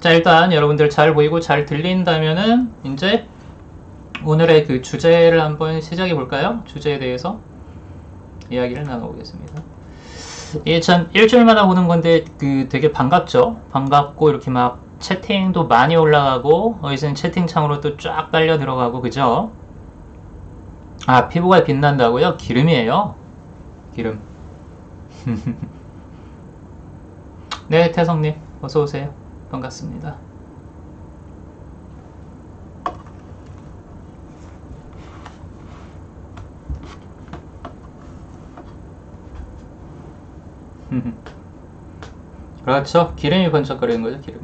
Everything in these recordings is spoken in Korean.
자, 일단 여러분들 잘 보이고 잘 들린다면은 이제 오늘의 그 주제를 한번 시작해 볼까요? 주제에 대해서 이야기를 나눠보겠습니다. 예, 전 일주일마다 보는 건데 그 되게 반갑죠? 반갑고 이렇게 막 채팅도 많이 올라가고 어디서는 채팅창으로 또 쫙 빨려 들어가고 그죠? 아, 피부가 빛난다고요? 기름이에요. 기름. 네, 태성님 어서오세요. 반갑습니다. 그렇죠. 기름이 번쩍거리는 거죠, 기름.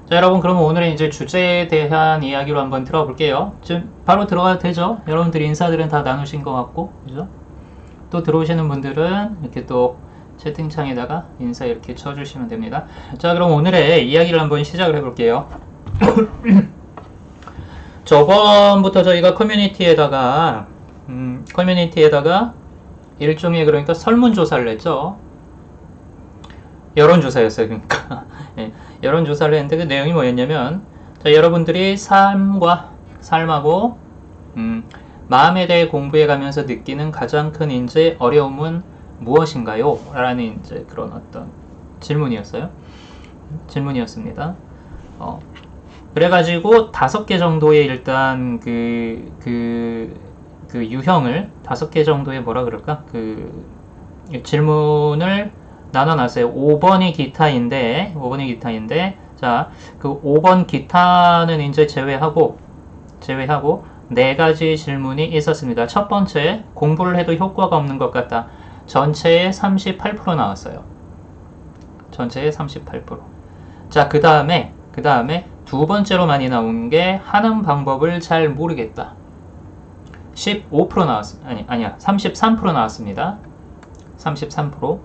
자, 여러분, 그러면 오늘은 이제 주제에 대한 이야기로 한번 들어볼게요. 지금 바로 들어가도 되죠? 여러분들 인사들은 다 나누신 것 같고, 그죠? 또 들어오시는 분들은 이렇게 또 채팅창에다가 인사 이렇게 쳐주시면 됩니다. 자, 그럼 오늘의 이야기를 한번 시작을 해볼게요. 저번부터 저희가 커뮤니티에다가 일종의 그러니까 설문조사를 했죠. 여론조사였어요. 그러니까 예, 여론조사를 했는데 그 내용이 뭐였냐면, 자, 여러분들이 삶하고 마음에 대해 공부해 가면서 느끼는 가장 큰 이제 어려움은 무엇인가요? 라는 이제 그런 어떤 질문이었습니다. 그래가지고 5개 정도의 일단 그 유형을 5개 정도의 뭐라 그럴까? 그 질문을 나눠놨어요. 5번이 기타인데, 자, 그 5번 기타는 이제 제외하고 4가지 질문이 있었습니다. 첫 번째, 공부를 해도 효과가 없는 것 같다. 전체의 38% 나왔어요. 전체의 38%. 자, 그 다음에 두 번째로 많이 나온 게 하는 방법을 잘 모르겠다. 15% 나왔습니다. 아니야. 33% 나왔습니다. 33%.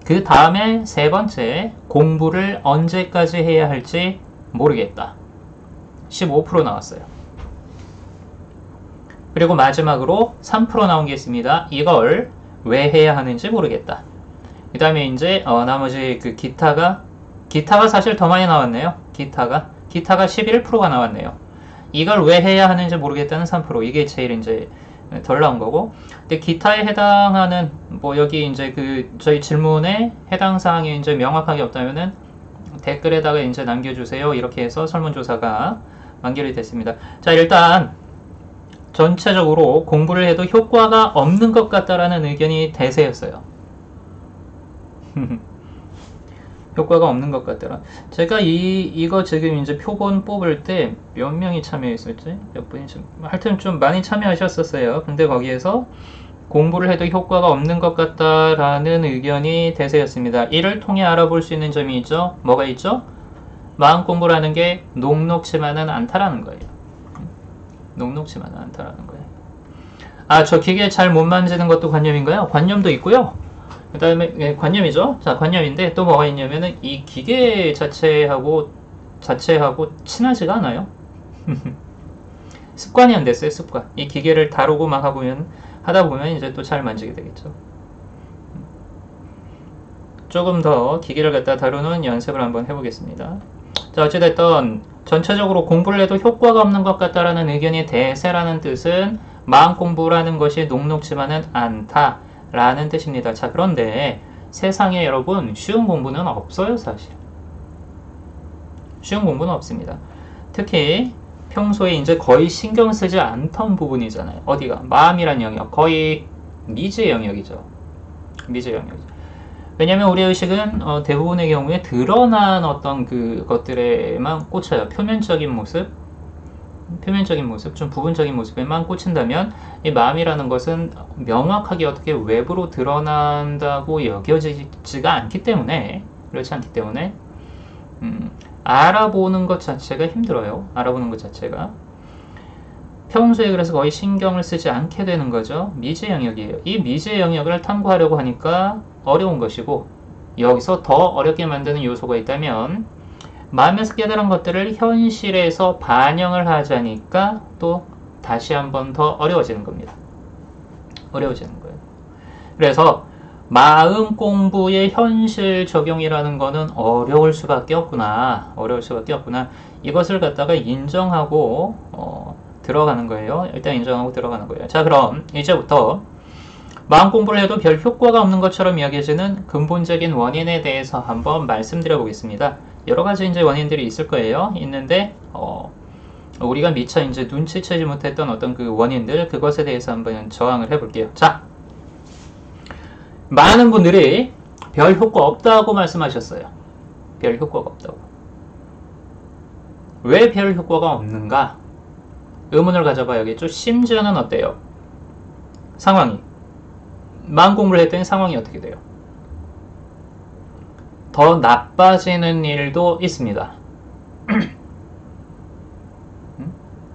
그 다음에 세 번째, 공부를 언제까지 해야 할지 모르겠다. 15% 나왔어요. 그리고 마지막으로 3% 나온 게 있습니다. 이걸 왜 해야 하는지 모르겠다. 그 다음에 이제 나머지 그 기타가 사실 더 많이 나왔네요. 기타가 11%가 나왔네요. 이걸 왜 해야 하는지 모르겠다는 3%. 이게 제일 이제 덜 나온 거고. 근데 기타에 해당하는 뭐 여기 이제 그 저희 질문에 해당 사항이 이제 명확하게 없다면은 댓글에다가 이제 남겨주세요. 이렇게 해서 설문조사가 완결이 됐습니다. 자, 일단 전체적으로 공부를 해도 효과가 없는 것 같다라는 의견이 대세였어요. 효과가 없는 것 같더라. 제가 이거 지금 이제 표본 뽑을 때 몇 명이 참여했었지? 몇 분이 하여튼 좀 많이 참여하셨었어요. 근데 거기에서 공부를 해도 효과가 없는 것 같다라는 의견이 대세였습니다. 이를 통해 알아볼 수 있는 점이 있죠. 뭐가 있죠? 마음 공부라는 게 녹록지만은 않다라는 거예요. 녹록지만은 않다라는 거예요. 아, 저 기계 잘 못 만지는 것도 관념인가요? 관념도 있고요. 그 다음에 관념이죠. 자, 관념인데 또 뭐가 있냐면은 이 기계 자체하고 친하지가 않아요. 습관이 안 됐어요. 습관. 이 기계를 다루고 막 하다 보면 이제 또 잘 만지게 되겠죠. 조금 더 기계를 갖다 다루는 연습을 한번 해보겠습니다. 자, 어찌됐든 전체적으로 공부를 해도 효과가 없는 것 같다라는 의견이 대세라는 뜻은 마음 공부라는 것이 녹록지만은 않다 라는 뜻입니다. 자, 그런데 세상에 여러분 쉬운 공부는 없어요. 사실 쉬운 공부는 없습니다. 특히 평소에 이제 거의 신경 쓰지 않던 부분이잖아요. 어디가? 마음이란 영역, 거의 미지의 영역이죠. 미지의 영역이죠. 왜냐면 우리 의식은 대부분의 경우에 드러난 어떤 그것들에만 꽂혀요. 표면적인 모습, 좀 부분적인 모습에만 꽂힌다면 이 마음이라는 것은 명확하게 어떻게 외부로 드러난다고 여겨지지가 않기 때문에, 그렇지 않기 때문에 알아보는 것 자체가 힘들어요. 알아보는 것 자체가. 평소에 그래서 거의 신경을 쓰지 않게 되는 거죠. 미지의 영역이에요. 이 미지의 영역을 탐구하려고 하니까 어려운 것이고, 여기서 더 어렵게 만드는 요소가 있다면 마음에서 깨달은 것들을 현실에서 반영을 하자니까 또 다시 한번 더 어려워지는 겁니다. 어려워지는 거예요. 그래서 마음 공부의 현실 적용이라는 거는 어려울 수밖에 없구나. 어려울 수밖에 없구나. 이것을 갖다가 인정하고 들어가는 거예요. 일단 인정하고 들어가는 거예요. 자, 그럼 이제부터 마음 공부를 해도 별 효과가 없는 것처럼 이야기해지는 근본적인 원인에 대해서 한번 말씀드려 보겠습니다. 여러 가지 이제 원인들이 있을 거예요. 있는데 우리가 미처 이제 눈치채지 못했던 어떤 그 원인들, 그것에 대해서 한번 저항을 해볼게요. 자, 많은 분들이 별 효과 없다고 말씀하셨어요. 별 효과가 없다고. 왜 별 효과가 없는가? 의문을 가져봐야겠죠. 심지어는 어때요? 상황이. 마음 공부를 했더니 상황이 어떻게 돼요? 더 나빠지는 일도 있습니다.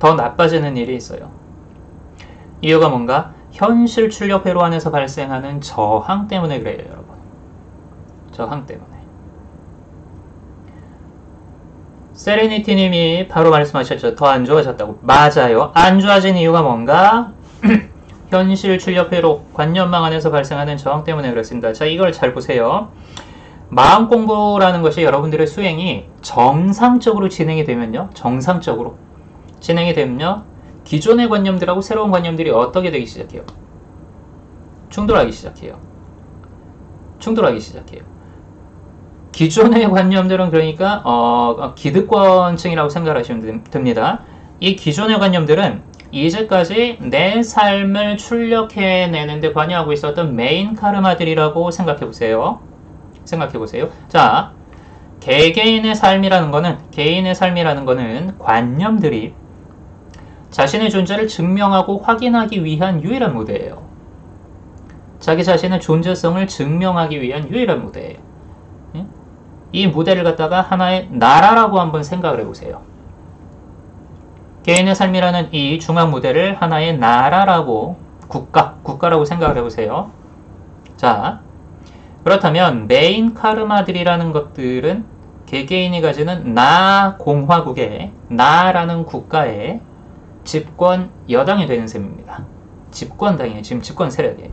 더 나빠지는 일이 있어요. 이유가 뭔가? 현실 출력 회로 안에서 발생하는 저항 때문에 그래요, 여러분. 저항 때문에. 세레니티님이 바로 말씀하셨죠. 더 안 좋아졌다고. 맞아요. 안 좋아진 이유가 뭔가? 현실 출력 회로, 관념망 안에서 발생하는 저항 때문에 그렇습니다. 자, 이걸 잘 보세요. 마음 공부라는 것이 여러분들의 수행이 정상적으로 진행이 되면요. 정상적으로 진행이 되면요. 기존의 관념들하고 새로운 관념들이 어떻게 되기 시작해요? 충돌하기 시작해요. 충돌하기 시작해요. 기존의 관념들은 그러니까 기득권층이라고 생각하시면 됩니다. 이 기존의 관념들은 이제까지 내 삶을 출력해내는데 관여하고 있었던 메인 카르마들이라고 생각해보세요. 생각해보세요. 자, 개개인의 삶이라는 거는 관념들이 자신의 존재를 증명하고 확인하기 위한 유일한 무대예요. 자기 자신의 존재성을 증명하기 위한 유일한 무대예요. 이 무대를 갖다가 하나의 나라라고 한번 생각을 해보세요. 개인의 삶이라는 이 중앙 무대를 하나의 나라라고, 국가라고 생각을 해보세요. 자, 그렇다면 메인 카르마들이라는 것들은 개개인이 가지는 나 공화국의, 나라는 국가의 집권 여당이 되는 셈입니다. 집권당이에요. 지금 집권 세력이에요.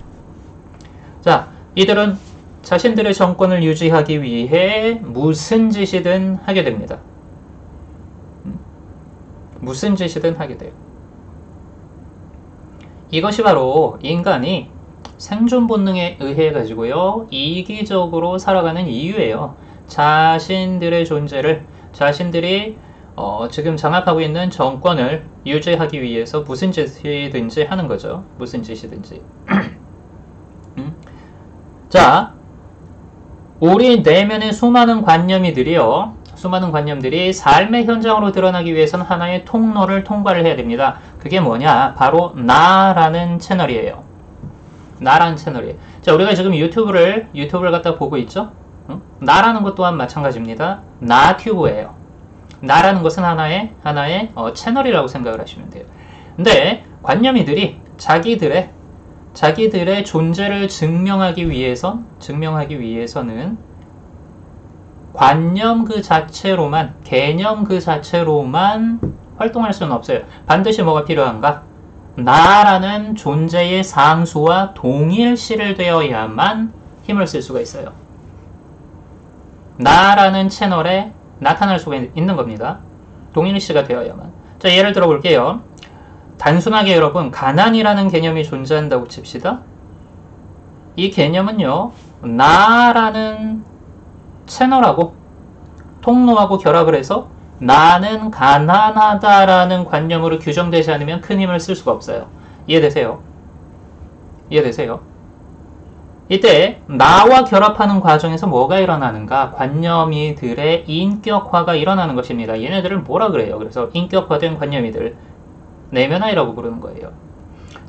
자, 이들은 자신들의 정권을 유지하기 위해 무슨 짓이든 하게 됩니다. 무슨 짓이든 하게 돼요. 이것이 바로 인간이 생존 본능에 의해 가지고요, 이기적으로 살아가는 이유예요. 자신들의 존재를, 자신들이 지금 장악하고 있는 정권을 유지하기 위해서 무슨 짓이든지 하는 거죠. 무슨 짓이든지. 자, 우리 내면의 수많은 관념들이 삶의 현장으로 드러나기 위해서는 하나의 통로를 통과를 해야 됩니다. 그게 뭐냐? 바로 나라는 채널이에요. 나라는 채널이에요. 자, 우리가 지금 유튜브를 갖다 보고 있죠? 나라는 것 또한 마찬가지입니다. 나튜브예요. 나라는 것은 하나의 채널이라고 생각을 하시면 돼요. 근데 관념이들이 자기들의 존재를 증명하기 위해서는 관념 그 자체로만, 개념 그 자체로만 활동할 수는 없어요. 반드시 뭐가 필요한가? 나라는 존재의 상수와 동일시를 되어야만 힘을 쓸 수가 있어요. 나라는 채널에 나타날 수가 있는 겁니다. 동일시가 되어야만. 자, 예를 들어 볼게요. 단순하게 여러분, 가난이라는 개념이 존재한다고 칩시다. 이 개념은요, 나라는 채널하고 통로하고 결합을 해서 나는 가난하다라는 관념으로 규정되지 않으면 큰 힘을 쓸 수가 없어요. 이해되세요? 이해되세요? 이때 나와 결합하는 과정에서 뭐가 일어나는가? 관념이들의 인격화가 일어나는 것입니다. 얘네들을 뭐라 그래요? 그래서 인격화된 관념이들, 내면아이라고 부르는 거예요.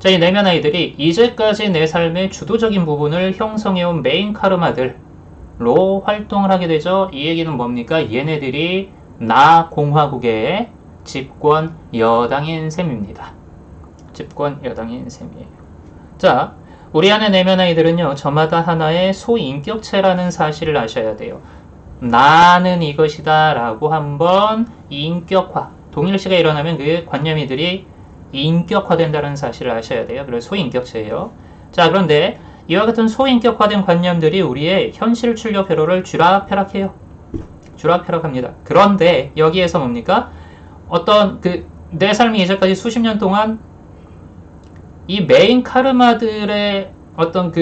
자, 이 내면아이들이 이제까지 내 삶의 주도적인 부분을 형성해온 메인 카르마들로 활동을 하게 되죠. 이 얘기는 뭡니까? 얘네들이 나 공화국의 집권 여당인 셈입니다. 집권 여당인 셈이에요. 자, 우리 안의 내면아이들은요, 저마다 하나의 소인격체라는 사실을 아셔야 돼요. 나는 이것이다 라고 한번 인격화, 동일시가 일어나면 그 관념이들이 인격화된다는 사실을 아셔야 돼요. 그래서 소인격체예요. 자, 그런데 이와 같은 소인격화된 관념들이 우리의 현실 출력 회로를 쥐락펴락해요. 쥐락펴락합니다. 그런데 여기에서 뭡니까? 어떤 내 삶이 이제까지 수십 년 동안 이 메인 카르마들의 어떤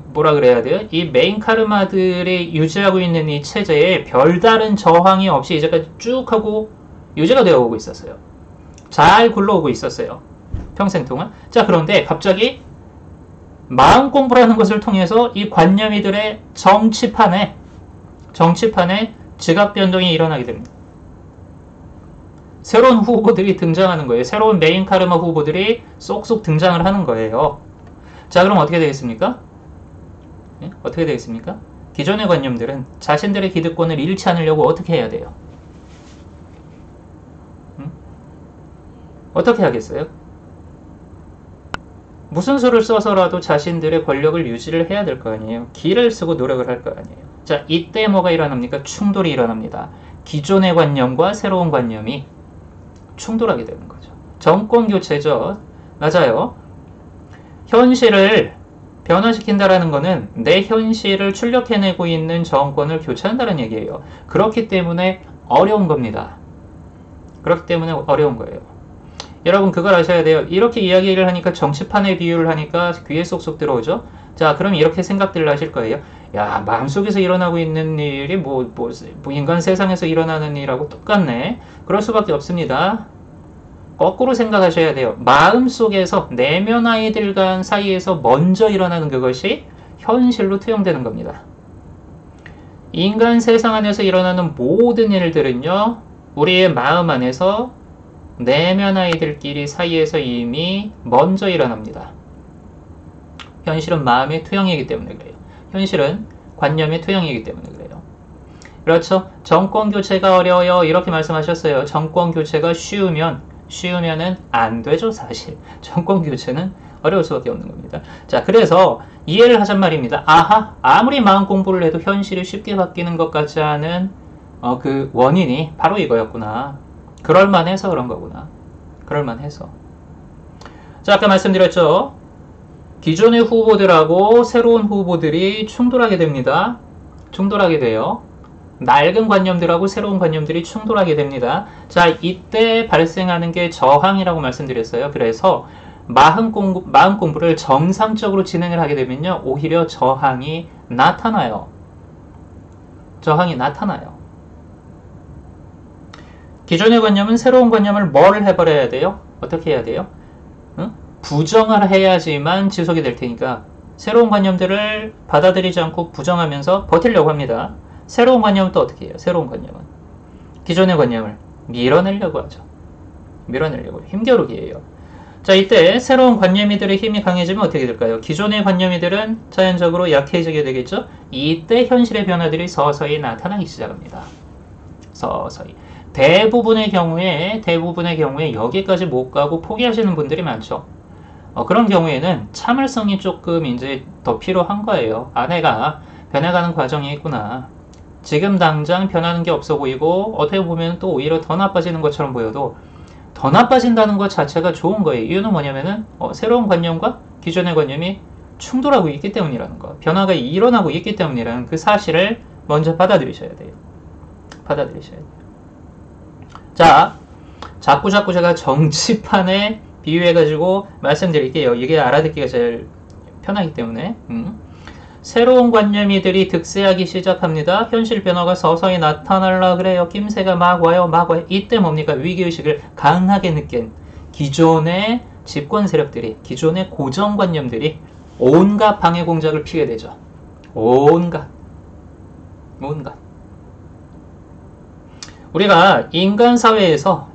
뭐라 그래야 돼요? 이 메인 카르마들이 유지하고 있는 이 체제에 별다른 저항이 없이 이제까지 쭉 하고 유지가 되어 오고 있었어요. 잘 굴러오고 있었어요. 평생 동안. 자, 그런데 갑자기 마음 공부라는 것을 통해서 이 관념이들의 정치판에 지각 변동이 일어나게 됩니다. 새로운 후보들이 등장하는 거예요. 새로운 메인 카르마 후보들이 쏙쏙 등장을 하는 거예요. 자, 그럼 어떻게 되겠습니까? 예? 어떻게 되겠습니까? 기존의 관념들은 자신들의 기득권을 잃지 않으려고 어떻게 해야 돼요? 어떻게 하겠어요? 무슨 수를 써서라도 자신들의 권력을 유지를 해야 될 거 아니에요. 기를 쓰고 노력을 할 거 아니에요. 자, 이때 뭐가 일어납니까? 충돌이 일어납니다. 기존의 관념과 새로운 관념이 충돌하게 되는 거죠. 정권교체죠. 맞아요. 현실을 변화시킨다라는 것은 내 현실을 출력해내고 있는 정권을 교체한다는 얘기예요. 그렇기 때문에 어려운 겁니다. 그렇기 때문에 어려운 거예요. 여러분 그걸 아셔야 돼요. 이렇게 이야기를 하니까 정치판의 비유를 하니까 귀에 쏙쏙 들어오죠. 자, 그럼 이렇게 생각들을 하실 거예요. 야, 마음속에서 일어나고 있는 일이 인간 세상에서 일어나는 일하고 똑같네. 그럴 수밖에 없습니다. 거꾸로 생각하셔야 돼요. 마음속에서 내면 아이들 간 사이에서 먼저 일어나는 그것이 현실로 투영되는 겁니다. 인간 세상 안에서 일어나는 모든 일들은요, 우리의 마음 안에서 내면 아이들끼리 사이에서 이미 먼저 일어납니다. 현실은 마음의 투영이기 때문에 그래요. 현실은 관념의 투영이기 때문에 그래요. 그렇죠? 정권 교체가 어려워요. 이렇게 말씀하셨어요. 정권 교체가 쉬우면은 안 되죠, 사실. 정권 교체는 어려울 수밖에 없는 겁니다. 자, 그래서 이해를 하잔 말입니다. 아하, 아무리 마음 공부를 해도 현실이 쉽게 바뀌는 것 같지 않은 그 원인이 바로 이거였구나. 그럴만해서 그런 거구나. 그럴만해서. 자, 아까 말씀드렸죠. 기존의 후보들하고 새로운 후보들이 충돌하게 됩니다. 충돌하게 돼요. 낡은 관념들하고 새로운 관념들이 충돌하게 됩니다. 자, 이때 발생하는 게 저항이라고 말씀드렸어요. 그래서 마음 공부를 정상적으로 진행을 하게 되면요, 오히려 저항이 나타나요. 저항이 나타나요. 기존의 관념은 새로운 관념을 뭘 해버려야 돼요? 어떻게 해야 돼요? 응? 부정을 해야지만 지속이 될 테니까 새로운 관념들을 받아들이지 않고 부정하면서 버티려고 합니다. 새로운 관념은 또 어떻게 해요? 새로운 관념은 기존의 관념을 밀어내려고 하죠. 밀어내려고 힘겨루기예요. 자, 이때 새로운 관념이들의 힘이 강해지면 어떻게 될까요? 기존의 관념이들은 자연적으로 약해지게 되겠죠? 이때 현실의 변화들이 서서히 나타나기 시작합니다. 서서히. 대부분의 경우에 여기까지 못 가고 포기하시는 분들이 많죠. 그런 경우에는 참을성이 조금 이제 더 필요한 거예요. 내가 변해가는 과정이 있구나. 지금 당장 변하는 게 없어 보이고 어떻게 보면 또 오히려 더 나빠지는 것처럼 보여도 더 나빠진다는 것 자체가 좋은 거예요. 이유는 뭐냐면은 새로운 관념과 기존의 관념이 충돌하고 있기 때문이라는 거. 변화가 일어나고 있기 때문이라는 그 사실을 먼저 받아들이셔야 돼요. 받아들이셔야 돼요. 자, 자꾸 제가 정치판에 비유해가지고 말씀드릴게요. 이게 알아듣기가 제일 편하기 때문에. 새로운 관념이들이 득세하기 시작합니다. 현실 변화가 서서히 나타나려 그래요. 낌새가 막 와요. 이때 뭡니까? 위기의식을 강하게 느낀 기존의 집권 세력들이, 기존의 고정관념들이 온갖 방해 공작을 피게 되죠. 온갖. 우리가 인간 사회에서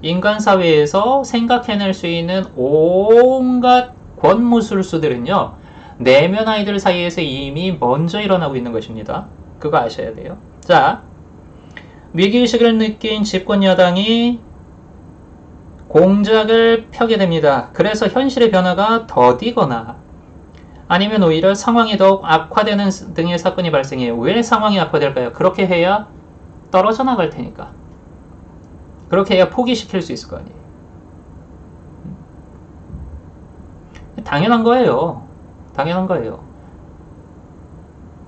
생각해낼 수 있는 온갖 권무술수들은요, 내면 아이들 사이에서 이미 먼저 일어나고 있는 것입니다. 그거 아셔야 돼요. 자, 위기의식을 느낀 집권 여당이 공작을 펴게 됩니다. 그래서 현실의 변화가 더디거나 아니면 오히려 상황이 더욱 악화되는 등의 사건이 발생해요. 왜 상황이 악화될까요? 그렇게 해야 떨어져 나갈 테니까. 그렇게 해야 포기시킬 수 있을 거 아니에요. 당연한 거예요.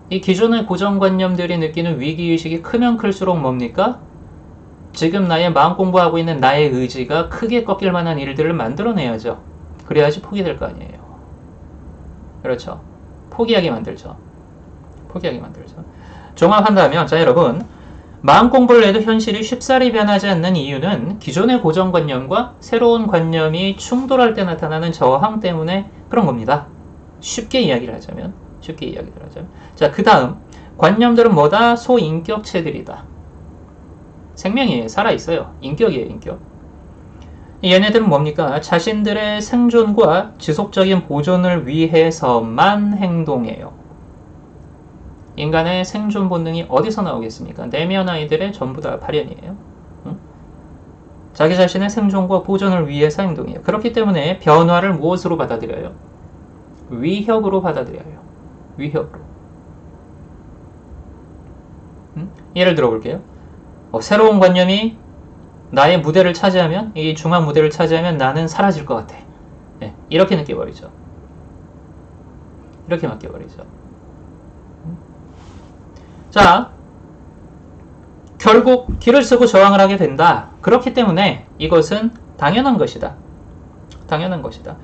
이 기존의 고정관념들이 느끼는 위기의식이 크면 클수록 뭡니까? 지금 나의 마음 공부하고 있는 나의 의지가 크게 꺾일 만한 일들을 만들어내야죠. 그래야지 포기될 거 아니에요. 그렇죠. 포기하게 만들죠. 포기하게 만들죠. 종합한다면, 자, 여러분. 마음 공부를 해도 현실이 쉽사리 변하지 않는 이유는 기존의 고정관념과 새로운 관념이 충돌할 때 나타나는 저항 때문에 그런 겁니다. 쉽게 이야기를 하자면. 자, 그 다음. 관념들은 뭐다? 소인격체들이다. 생명이에요. 살아있어요. 인격이에요. 인격. 얘네들은 뭡니까? 자신들의 생존과 지속적인 보존을 위해서만 행동해요. 인간의 생존 본능이 어디서 나오겠습니까? 내면 아이들의 전부 다 발현이에요. 응? 자기 자신의 생존과 보존을 위해서 행동해요. 그렇기 때문에 변화를 무엇으로 받아들여요? 위협으로 받아들여요. 위협으로. 응? 예를 들어 볼게요. 새로운 관념이 나의 무대를 차지하면, 이 중앙 무대를 차지하면 나는 사라질 것 같아. 네, 이렇게 느껴버리죠. 이렇게 맡겨버리죠. 자, 결국 길을 쓰고 저항을 하게 된다. 그렇기 때문에 이것은 당연한 것이다. 당연한 것이다.